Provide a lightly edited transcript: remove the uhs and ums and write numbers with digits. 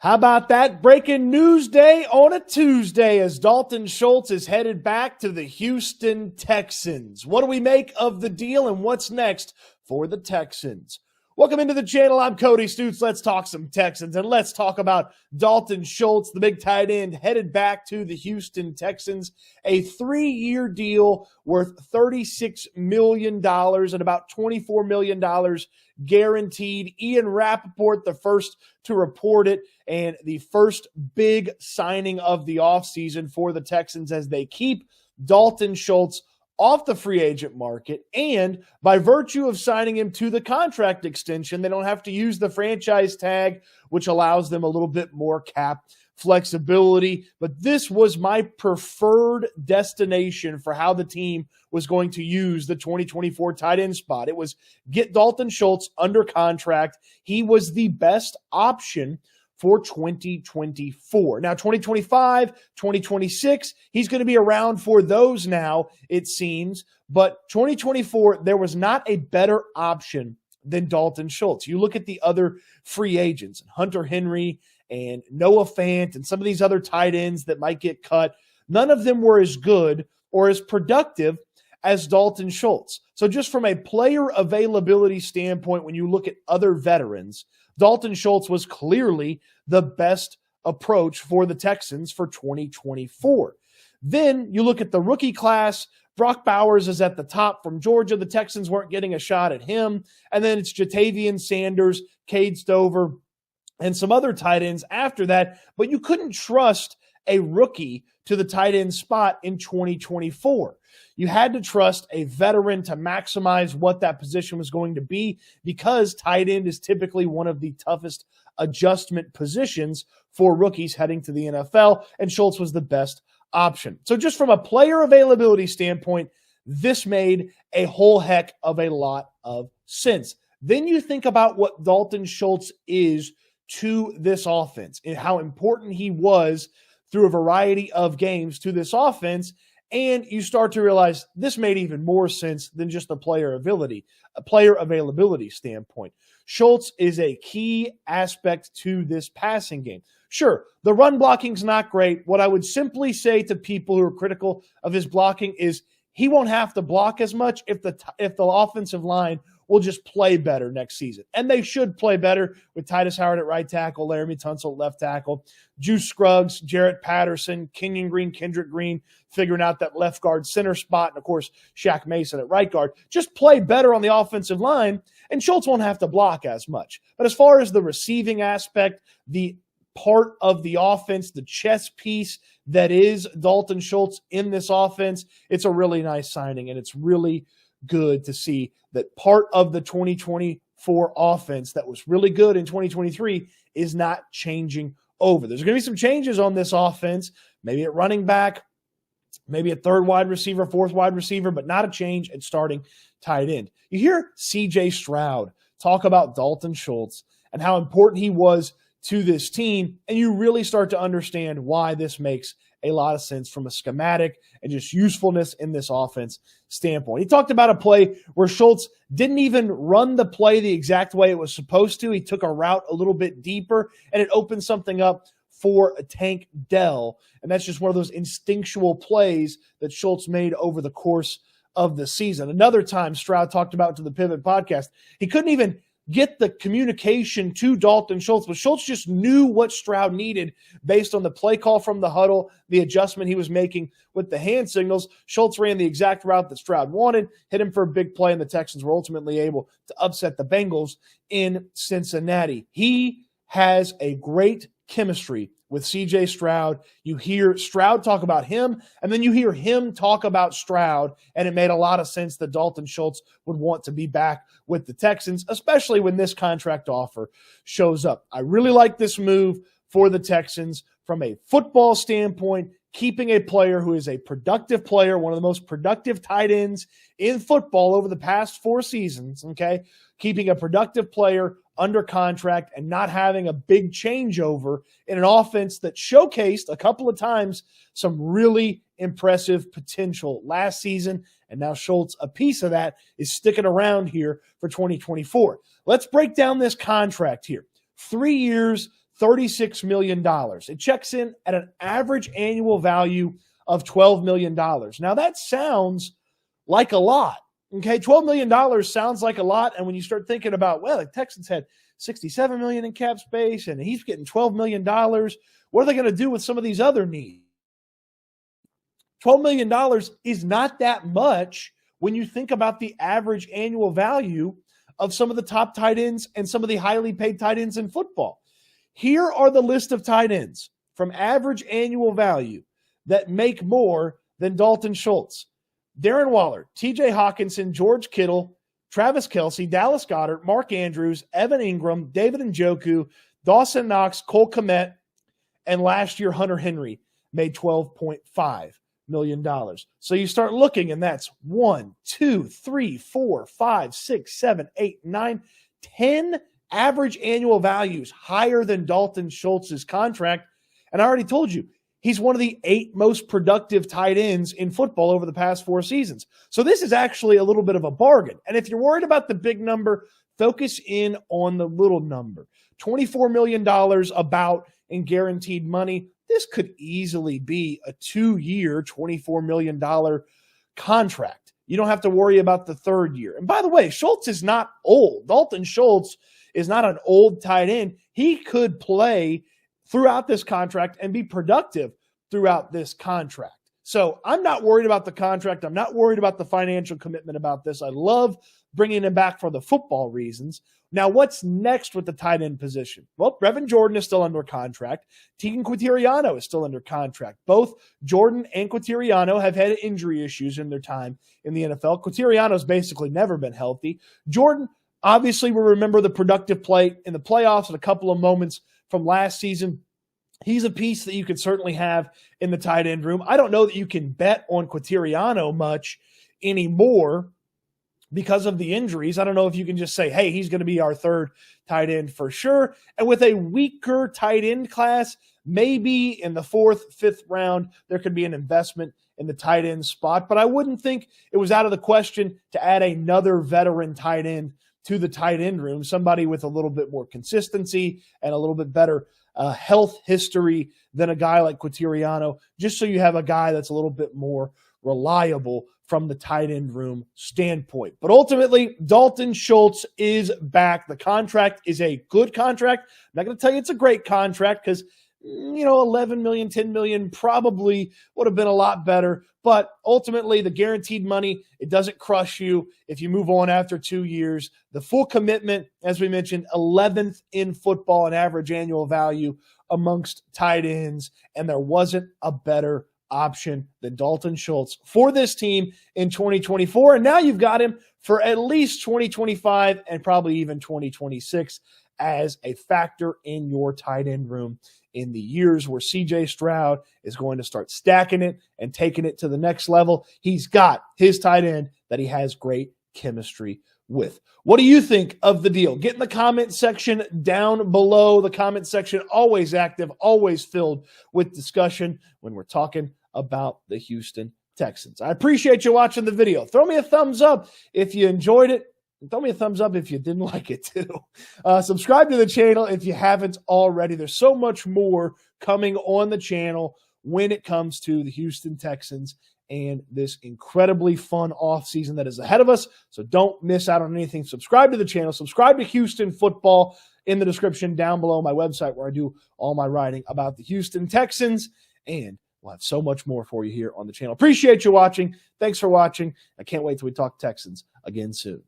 How about that? Breaking news day on a Tuesday as Dalton Schultz is headed back to the Houston Texans. What do we make of the deal and what's next for the Texans? Welcome into the channel. I'm Cody Stoots. Let's talk some Texans and let's talk about Dalton Schultz, the big tight end, headed back to the Houston Texans. A 3-year deal worth $36 million and about $24 million guaranteed. Ian Rappaport, the first to report it, and the first big signing of the offseason for the Texans as they keep Dalton Schultz off the free agent market, and by virtue of signing him to the contract extension, they don't have to use the franchise tag, which allows them a little bit more cap flexibility. But this was my preferred destination for how the team was going to use the 2024 tight end spot. It was get Dalton Schultz under contract. He was the best option for 2024. Now, 2025, 2026, he's going to be around for those now, it seems. But 2024, there was not a better option than Dalton Schultz. You look at the other free agents, Hunter Henry and Noah Fant and some of these other tight ends that might get cut. None of them were as good or as productive as Dalton Schultz. So just from a player availability standpoint, when you look at other veterans, Dalton Schultz was clearly the best approach for the Texans for 2024. Then you look at the rookie class. Brock Bowers is at the top from Georgia. The Texans weren't getting a shot at him. And then it's Jatavian Sanders, Cade Stover, and some other tight ends after that. But you couldn't trust a rookie to the tight end spot in 2024. You had to trust a veteran to maximize what that position was going to be because tight end is typically one of the toughest adjustment positions for rookies heading to the NFL, and Schultz was the best option. So just from a player availability standpoint, this made a whole heck of a lot of sense. Then you think about what Dalton Schultz is to this offense and how important he was through a variety of games to this offense, and you start to realize this made even more sense than just a player availability standpoint. Schultz is a key aspect to this passing game. Sure, the run blocking's not great. What I would simply say to people who are critical of his blocking is he won't have to block as much if the offensive line will just play better next season. And they should play better with Titus Howard at right tackle, Laramie Tunsil at left tackle, Juice Scruggs, Jarrett Patterson, Kenyon Green, Kendrick Green, figuring out that left guard center spot, and, of course, Shaq Mason at right guard. Just play better on the offensive line, and Schultz won't have to block as much. But as far as the receiving aspect, the part of the offense, the chess piece that is Dalton Schultz in this offense, it's a really nice signing, and it's really good to see that part of the 2024 offense that was really good in 2023 is not changing over. There's going to be some changes on this offense, maybe at running back, maybe a third wide receiver, fourth wide receiver, but not a change at starting tight end. You hear C.J. Stroud talk about Dalton Schultz and how important he was to this team, and you really start to understand why this makes a lot of sense from a schematic and just usefulness in this offense standpoint. He talked about a play where Schultz didn't even run the play the exact way it was supposed to. He took a route a little bit deeper, and it opened something up for a Tank Dell. And that's just one of those instinctual plays that Schultz made over the course of the season. Another time Stroud talked about to the Pivot podcast, he couldn't even get the communication to Dalton Schultz, but Schultz just knew what Stroud needed based on the play call from the huddle, the adjustment he was making with the hand signals. Schultz ran the exact route that Stroud wanted, hit him for a big play, and the Texans were ultimately able to upset the Bengals in Cincinnati. He has a great chemistry with C.J. Stroud. You hear Stroud talk about him, and then you hear him talk about Stroud, and it made a lot of sense that Dalton Schultz would want to be back with the Texans, especially when this contract offer shows up. I really like this move for the Texans from a football standpoint, keeping a player who is a productive player, one of the most productive tight ends in football over the past 4 seasons, okay? Keeping a productive player under contract and not having a big changeover in an offense that showcased a couple of times some really impressive potential last season. And now Schultz, a piece of that, is sticking around here for 2024. Let's break down this contract here. 3 years, $36 million. It checks in at an average annual value of $12 million. Now, that sounds like a lot. Okay, $12 million sounds like a lot. And when you start thinking about, well, the Texans had $67 million in cap space, and he's getting $12 million. What are they going to do with some of these other needs? $12 million is not that much when you think about the average annual value of some of the top tight ends and some of the highly paid tight ends in football. Here are the list of tight ends from average annual value that make more than Dalton Schultz. Darren Waller, TJ Hawkinson, George Kittle, Travis Kelce, Dallas Goedert, Mark Andrews, Evan Ingram, David Njoku, Dawson Knox, Cole Kmet, and last year Hunter Henry made $12.5 million. So you start looking, and that's 1, 2, 3, 4, 5, 6, 7, 8, 9, 10 average annual values higher than Dalton Schultz's contract. And I already told you, he's one of the 8 most productive tight ends in football over the past 4 seasons. So this is actually a little bit of a bargain. And if you're worried about the big number, focus in on the little number. $24 million about in guaranteed money. This could easily be a 2-year, $24 million contract. You don't have to worry about the 3rd year. And by the way, Schultz is not old. Dalton Schultz is not an old tight end. He could play throughout this contract and be productive throughout this contract. So I'm not worried about the contract. I'm not worried about the financial commitment about this. I love bringing him back for the football reasons. Now, what's next with the tight end position? Well, Brevin Jordan is still under contract. Tegan Quintiriano is still under contract. Both Jordan and Quintiriano have had injury issues in their time in the NFL. Quintiriano's basically never been healthy. Jordan, obviously, we remember the productive play in the playoffs and a couple of moments from last season. He's a piece that you could certainly have in the tight end room. I don't know that you can bet on Quintiriano much anymore because of the injuries. I don't know if you can just say, hey, he's going to be our 3rd tight end for sure. And with a weaker tight end class, maybe in the 4th, 5th round, there could be an investment in the tight end spot. But I wouldn't think it was out of the question to add another veteran tight end to the tight end room, somebody with a little bit more consistency and a little bit better health history than a guy like Quintiriano, just so you have a guy that's a little bit more reliable from the tight end room standpoint. But ultimately, Dalton Schultz is back. The contract is a good contract. I'm not going to tell you it's a great contract because, $11 million, $10 million probably would have been a lot better. But ultimately, the guaranteed money, it doesn't crush you if you move on after 2 years. The full commitment, as we mentioned, 11th in football in average annual value amongst tight ends. And there wasn't a better option than Dalton Schultz for this team in 2024. And now you've got him for at least 2025 and probably even 2026 as a factor in your tight end room in the years where CJ Stroud is going to start stacking it and taking it to the next level. He's got his tight end that he has great chemistry with. What do you think of the deal? Get in the comment section down below. The comment section always active, always filled with discussion when we're talking about the Houston Texans. I appreciate you watching the video. Throw me a thumbs up if you enjoyed it. And throw me a thumbs up if you didn't like it too. Subscribe to the channel if you haven't already. There's so much more coming on the channel when it comes to the Houston Texans and this incredibly fun offseason that is ahead of us. So don't miss out on anything. Subscribe to the channel. Subscribe to Houston Football in the description down below, my website where I do all my writing about the Houston Texans. And we'll have so much more for you here on the channel. Appreciate you watching. Thanks for watching. I can't wait till we talk Texans again soon.